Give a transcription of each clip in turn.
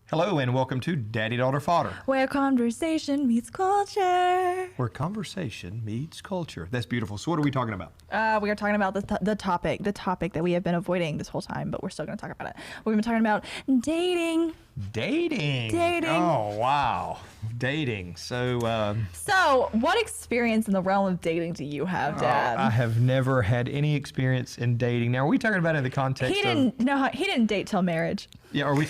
Hello and welcome to Daddy Daughter Fodder. Where conversation meets culture. Where conversation meets culture. That's beautiful. So what are we talking about? We are talking about the topic that we have been avoiding this whole time, but we're still going to talk about it. We've been talking about dating. Dating. Oh, wow. Dating. So what experience in the realm of dating do you have, Dad? I have never had any experience in dating. Now, are we talking about it in the context he didn't date till marriage. Yeah, are we...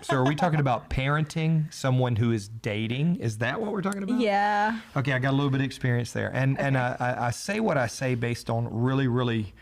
So are we talking about parenting someone who is dating? Is that what we're talking about? Yeah. Okay, I got a little bit of experience there. And I say what I say based on really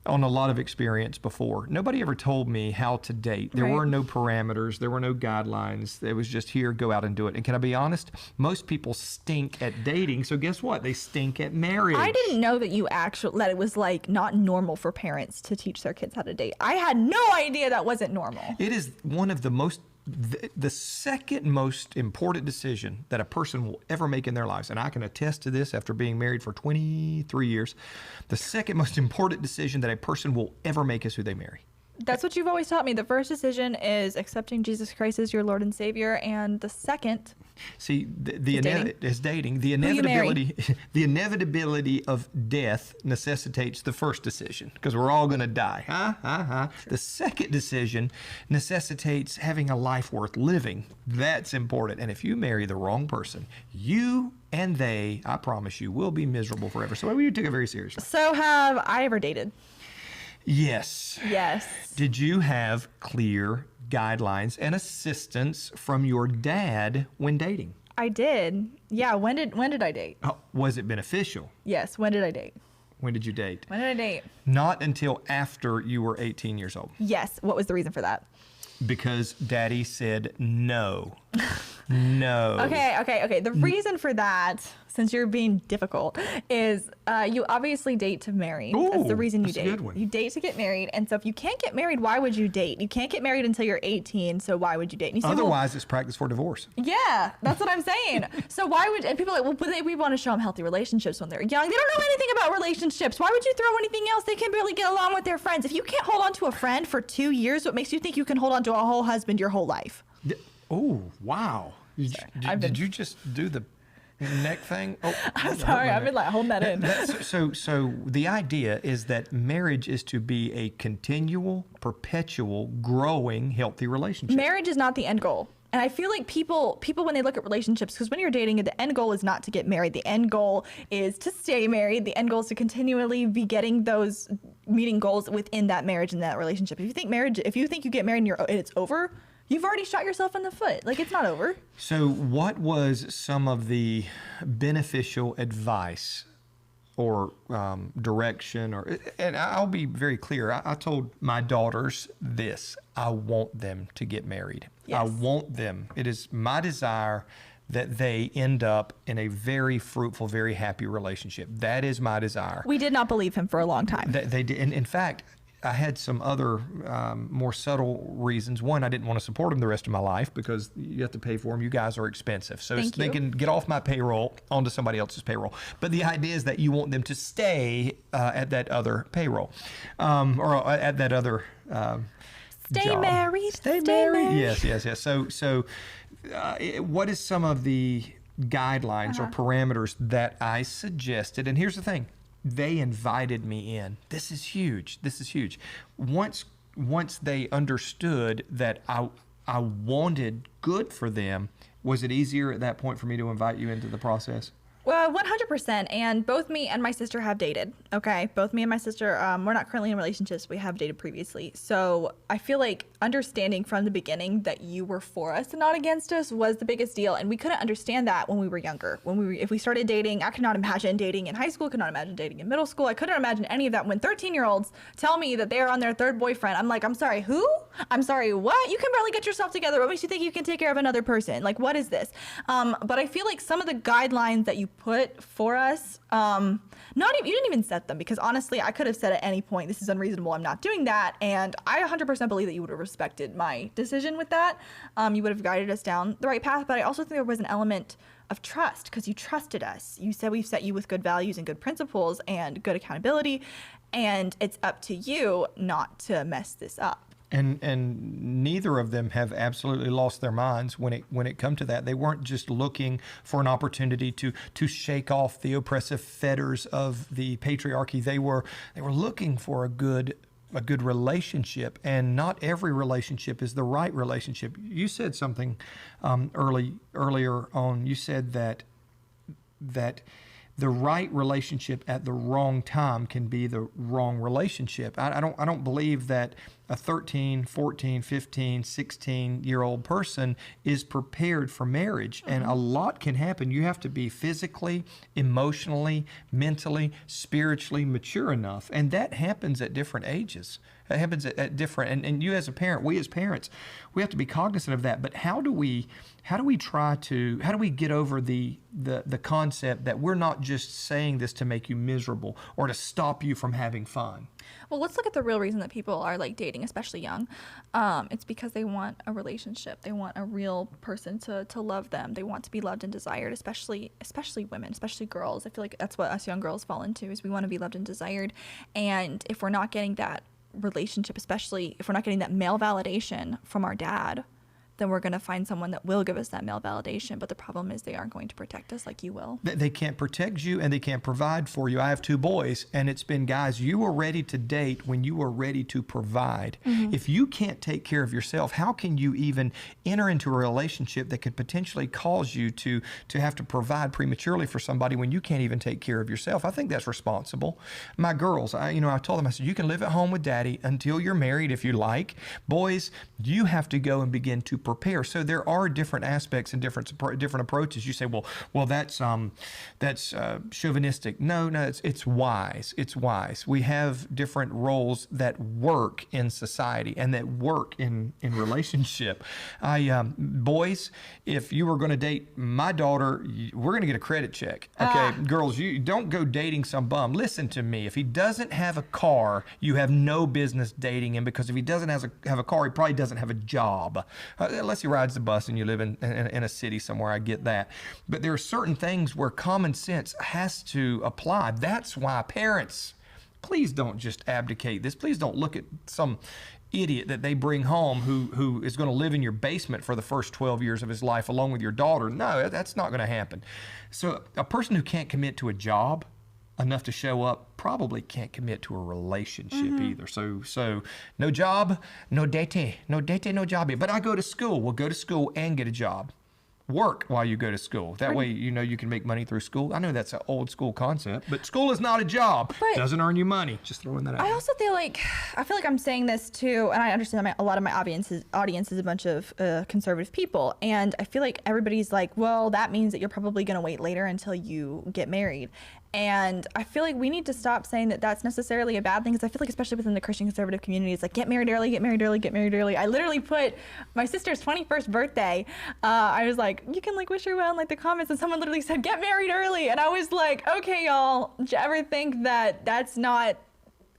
on a lot of experience before. Nobody ever told me how to date. There were no parameters. There were no guidelines. It was just here, go out and do it. And can I be honest? Most people stink at dating. So guess what? They stink at marriage. I didn't know that that it was like not normal for parents to teach their kids how to date. I had no idea that wasn't normal. It is one of the second most important decision that a person will ever make in their lives, and I can attest to this after being married for 23 years, the second most important decision that a person will ever make is who they marry. That's what you've always taught me. The first decision is accepting Jesus Christ as your Lord and Savior, and the second is dating. The inevitability of death necessitates the first decision because we're all going to die. Sure. The second decision necessitates having a life worth living. That's important. And if you marry the wrong person, you and they, I promise you, will be miserable forever. So we took it very seriously. So have I ever dated? Yes. Yes. Did you have clear guidelines and assistance from your dad when dating? I did. Yeah. When did I date? Oh, was it beneficial? Yes. When did I date? When did you date? When did I date? Not until after you were 18 years old. Yes. What was the reason for that? Because Daddy said no. No. Okay. The reason for that, since you're being difficult, is you obviously date to marry. Ooh, that's the reason you that's a date. good one. You date to get married, and so if you can't get married, why would you date? You can't get married until you're 18, so why would you date? And you say, otherwise, it's practice for divorce. Yeah, that's what I'm saying. So why would, and people are like, well, we want to show them healthy relationships when they're young. They don't know anything about relationships. Why would you throw anything else? They can barely get along with their friends. If you can't hold on to a friend for 2 years, what makes you think you can hold on to a whole husband your whole life? Oh, wow. Did you just do the neck thing? Oh, I'm sorry. I've been like holding that in. So the idea is that marriage is to be a continual, perpetual, growing, healthy relationship. Marriage is not the end goal. And I feel like people when they look at relationships, because when you're dating, the end goal is not to get married. The end goal is to stay married. The end goal is to continually be meeting goals within that marriage and that relationship. If you think you get married and it's over, you've already shot yourself in the foot. Like, it's not over. So what was some of the beneficial advice or direction? And I'll be very clear. I told my daughters this. I want them to get married. Yes. I want them. It is my desire that they end up in a very fruitful, very happy relationship. That is my desire. We did not believe him for a long time. They did. In fact, I had some other more subtle reasons. One, I didn't want to support them the rest of my life because you have to pay for them. You guys are expensive. So they can get off my payroll onto somebody else's payroll. But the idea is that you want them to stay at that other payroll or at that other Stay job. married. Stay married. Yes. So what is some of the guidelines or parameters that I suggested? And here's the thing. They invited me in. This is huge. Once they understood that I wanted good for them, was it easier at that point for me to invite you into the process? Well, 100%. And both me and my sister have dated. Okay. Both me and my sister, we're not currently in relationships. We have dated previously. So I feel like understanding from the beginning that you were for us and not against us was the biggest deal. And we couldn't understand that when we were younger. If we started dating, I could not imagine dating in high school, could not imagine dating in middle school. I couldn't imagine any of that. When 13-year-olds tell me that they are on their third boyfriend, I'm like, I'm sorry, who? I'm sorry, what? You can barely get yourself together. What makes you think you can take care of another person? Like, what is this? But I feel like some of the guidelines that you put for us, you didn't even set them, because honestly, I could have said at any point, this is unreasonable, I'm not doing that. And I 100% believe that you would have respected my decision with that. You would have guided us down the right path. But I also think there was an element of trust, because you trusted us. You said we've set you with good values and good principles and good accountability, and it's up to you not to mess this up. And neither of them have absolutely lost their minds when it come to that. They weren't just looking for an opportunity to shake off the oppressive fetters of the patriarchy. They were looking for a good relationship, and not every relationship is the right relationship. You said something earlier on. You said that the right relationship at the wrong time can be the wrong relationship. I don't believe that a 13, 14, 15, 16-year-old person is prepared for marriage. And a lot can happen. You have to be physically, emotionally, mentally, spiritually mature enough. And that happens at different ages. It happens at different, and you as a parent, we as parents, we have to be cognizant of that. But how do we get over the concept that we're not just saying this to make you miserable or to stop you from having fun? Well, let's look at the real reason that people are like dating, especially young. It's because they want a relationship. They want a real person to love them. They want to be loved and desired, especially women, especially girls. I feel like that's what us young girls fall into, is we want to be loved and desired. And if we're not getting that relationship, especially if we're not getting that male validation from our dad, then we're going to find someone that will give us that male validation. But the problem is they aren't going to protect us like you will. They can't protect you, and they can't provide for you. I have 2 boys, and it's been, guys, you were ready to date when you were ready to provide. If you can't take care of yourself, how can you even enter into a relationship that could potentially cause you to have to provide prematurely for somebody when you can't even take care of yourself? I think that's responsible. My girls, I told them, I said, you can live at home with daddy until you're married if you like. Boys, you have to go and begin to prepare. So there are different aspects and different approaches. You say, well, that's chauvinistic. No, it's wise. It's wise. We have different roles that work in society and that work in relationship. Boys, if you were going to date my daughter, we're going to get a credit check. Okay, girls, you don't go dating some bum. Listen to me. If he doesn't have a car, you have no business dating him, because if he doesn't have a car, he probably doesn't have a job. Unless he rides the bus and you live in a city somewhere, I get that. But there are certain things where common sense has to apply. That's why parents, please don't just abdicate this. Please don't look at some idiot that they bring home who is going to live in your basement for the first 12 years of his life along with your daughter. No, that's not going to happen. So a person who can't commit to a job enough to show up probably can't commit to a relationship either. So no job, no date, no job. But I go to school. Well, go to school and get a job. Work while you go to school. That way, you can make money through school. I know that's an old school concept, but school is not a job. But doesn't earn you money. Just throwing that out. I also feel like I'm saying this too, and I understand a lot of my audience is a bunch of conservative people, and I feel like everybody's like, well, that means that you're probably going to wait later until you get married. And I feel like we need to stop saying that that's necessarily a bad thing, because I feel like especially within the Christian conservative community, it's like, get married early, get married early, get married early. I literally put my sister's 21st birthday. I was like, you can wish her well in the comments, and someone literally said, get married early. And I was like, okay, y'all, do you ever think that that's not,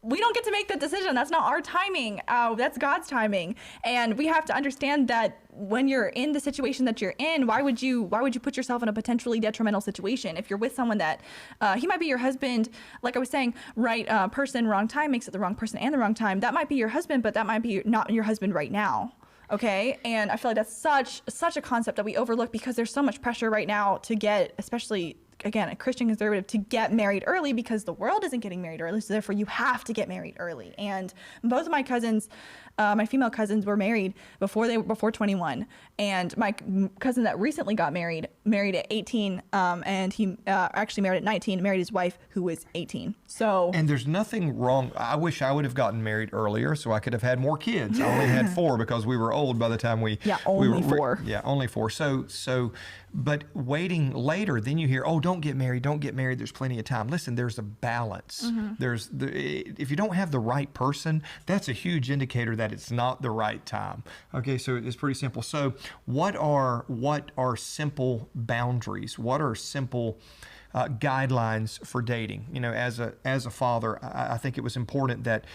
we don't get to make that decision. That's not our timing. That's God's timing. And we have to understand that when you're in the situation that you're in, why would you put yourself in a potentially detrimental situation? If you're with someone that he might be your husband, like I was saying, right person, wrong time makes it the wrong person and the wrong time. That might be your husband, but that might be not your husband right now. Okay. And I feel like that's such a concept that we overlook, because there's so much pressure right now to get, especially again, a Christian conservative, to get married early, because the world isn't getting married early. So therefore you have to get married early. And both of my cousins, my female cousins, were married before 21. And my cousin that recently got married at 18, and he actually married at 19, married his wife who was 18. So, and there's nothing wrong. I wish I would have gotten married earlier so I could have had more kids. I only had 4 because we were old by the time only 4. Yeah, only 4. So, but waiting later, then you hear, oh, don't get married. There's plenty of time. Listen, there's a balance. If you don't have the right person, that's a huge indicator that it's not the right time. Okay, so it's pretty simple. So what are simple boundaries? What are simple guidelines for dating? As a father, I think it was important that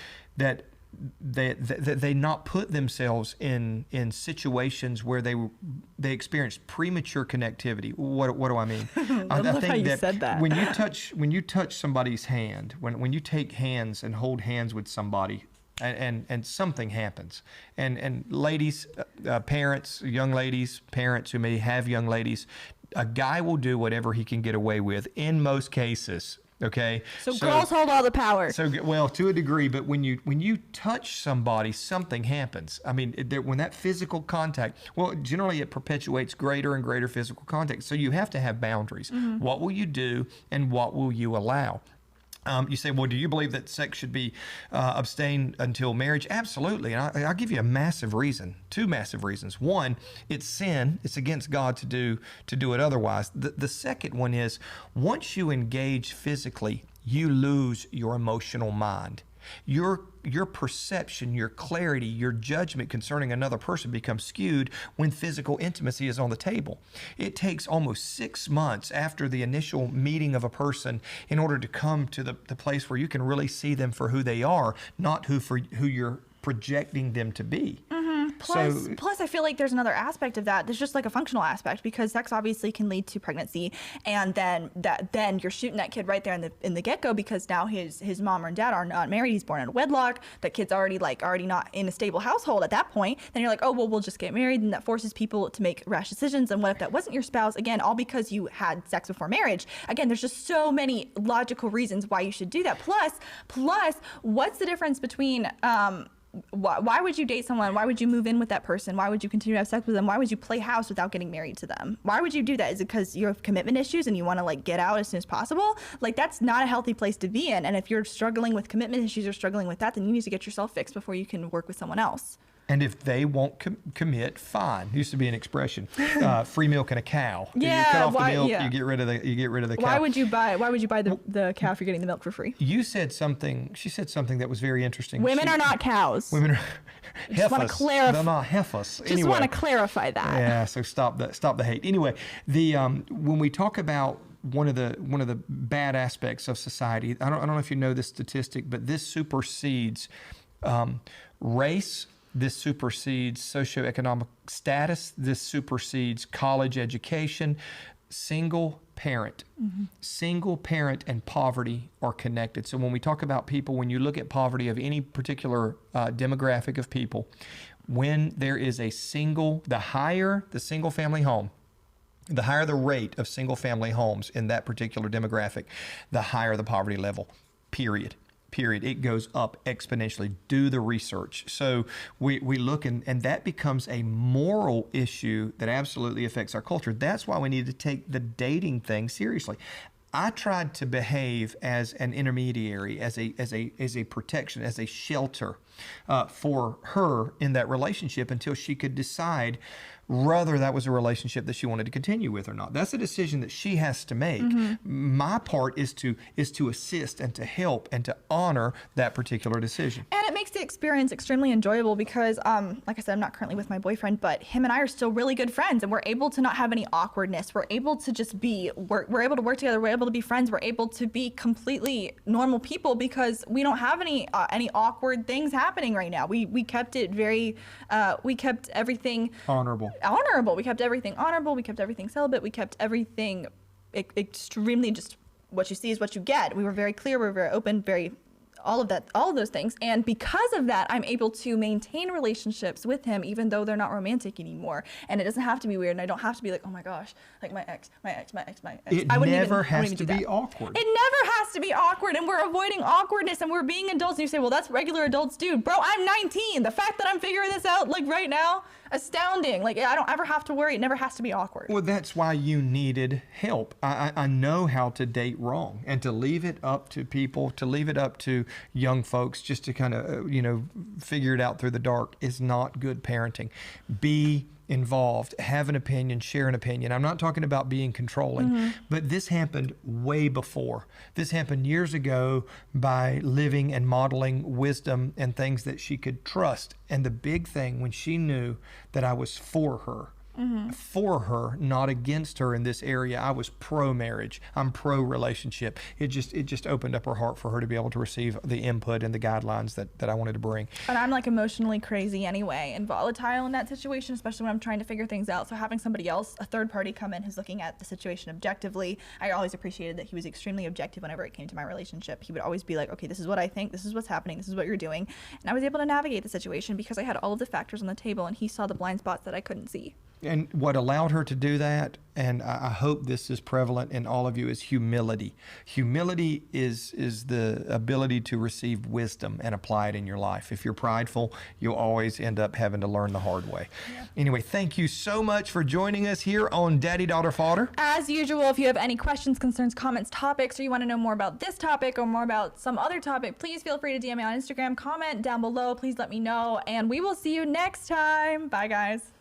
they not put themselves in situations where they experience premature connectivity. What do I mean? I love how you said that. When you touch somebody's hand, when you take hands and hold hands with somebody, and something happens. And ladies, parents, young ladies, parents who may have young ladies, a guy will do whatever he can get away with in most cases. Okay. So girls hold all the power. So, well, to a degree, but when you touch somebody, something happens. I mean, when that physical contact, well, generally it perpetuates greater and greater physical contact. So you have to have boundaries. What will you do and what will you allow? You say, well, do you believe that sex should be abstained until marriage? Absolutely. And I'll give you a massive reason, 2 massive reasons. One, it's sin. It's against God to do it otherwise. The second one is, once you engage physically, you lose your emotional mind. Your perception, your clarity, your judgment concerning another person becomes skewed when physical intimacy is on the table. It takes almost 6 months after the initial meeting of a person in order to come to the place where you can really see them for who they are, not who you're projecting them to be. Plus, I feel like there's another aspect of that. There's just like a functional aspect, because sex obviously can lead to pregnancy, and then you're shooting that kid right there in the get-go, because now his mom or dad are not married. He's born in a wedlock. That kid's already not in a stable household at that point. Then you're like, oh well, we'll just get married, and that forces people to make rash decisions. And what if that wasn't your spouse? Again, all because you had sex before marriage. Again, there's just so many logical reasons why you should do that. Plus, what's the difference between why would you date someone? Why would you move in with that person? Why would you continue to have sex with them? Why would you play house without getting married to them? Why would you do that? Is it because you have commitment issues and you want to like get out as soon as possible? Like, that's not a healthy place to be in. And if you're struggling with commitment issues or struggling with that, then you need to get yourself fixed before you can work with someone else. And if they won't commit, fine. Used to be an expression, free milk and a cow. Yeah, you cut off the milk, you get rid of the cow. Why would you buy the cow if you're getting the milk for free? She said something that was very interesting. Women are not cows. Women are just want to clarify. They're not heifers. Just want to clarify that. Yeah, so stop the hate. Anyway, when we talk about one of the bad aspects of society, I don't know if you know this statistic, but this supersedes race. This supersedes socioeconomic status. This supersedes college education. Single parent. Single parent and poverty are connected. So when we talk about people, when you look at poverty of any particular demographic of people, when there is the higher the single family home, the higher the rate of single family homes in that particular demographic, the higher the poverty level, period. It goes up exponentially. Do the research. So we look, and that becomes a moral issue that absolutely affects our culture. That's why we need to take the dating thing seriously. I tried to behave as an intermediary, as a protection, as a shelter for her in that relationship until she could decide whether that was a relationship that she wanted to continue with or not. That's a decision that she has to make. My part is to assist and to help and to honor that particular decision. And it makes the experience extremely enjoyable because, like I said, I'm not currently with my boyfriend, but him and I are still really good friends, and we're able to not have any awkwardness. We're able to just we're able to work together. We're able to be friends. We're able to be completely normal people because we don't have any awkward things happening right now. We kept it very, we kept everything honorable. We kept everything honorable. We kept everything celibate. We kept everything extremely just what you see is what you get. We were very clear. We were very open, all of those things. And because of that, I'm able to maintain relationships with him, even though they're not romantic anymore. And it doesn't have to be weird. And I don't have to be like, oh my gosh, like my ex. It never has to be awkward. It never has to be awkward. And we're avoiding awkwardness and we're being adults. And you say, well, that's regular adults do. Bro, I'm 19. The fact that I'm figuring this out like right now, astounding. Like, I don't ever have to worry. It never has to be awkward. Well, that's why you needed help. I know how to date wrong, and to leave it up to people, to leave it up to young folks just to kind of, figure it out through the dark is not good parenting. Be involved, have an opinion, share an opinion. I'm not talking about being controlling, but this happened way before. This happened years ago by living and modeling wisdom and things that she could trust. And the big thing, when she knew that I was for her, for her, not against her in this area. I was pro-marriage. I'm pro-relationship. It just opened up her heart for her to be able to receive the input and the guidelines that I wanted to bring. And I'm like emotionally crazy anyway and volatile in that situation, especially when I'm trying to figure things out. So having somebody else, a third party, come in who's looking at the situation objectively, I always appreciated that he was extremely objective whenever it came to my relationship. He would always be like, okay, this is what I think, this is what's happening, this is what you're doing. And I was able to navigate the situation because I had all of the factors on the table and he saw the blind spots that I couldn't see. And what allowed her to do that, and I hope this is prevalent in all of you, is humility. Humility is the ability to receive wisdom and apply it in your life. If you're prideful, you'll always end up having to learn the hard way. Yeah. Anyway, thank you so much for joining us here on Daddy Daughter Fodder. As usual, if you have any questions, concerns, comments, topics, or you want to know more about this topic or more about some other topic, please feel free to DM me on Instagram, comment down below. Please let me know, and we will see you next time. Bye, guys.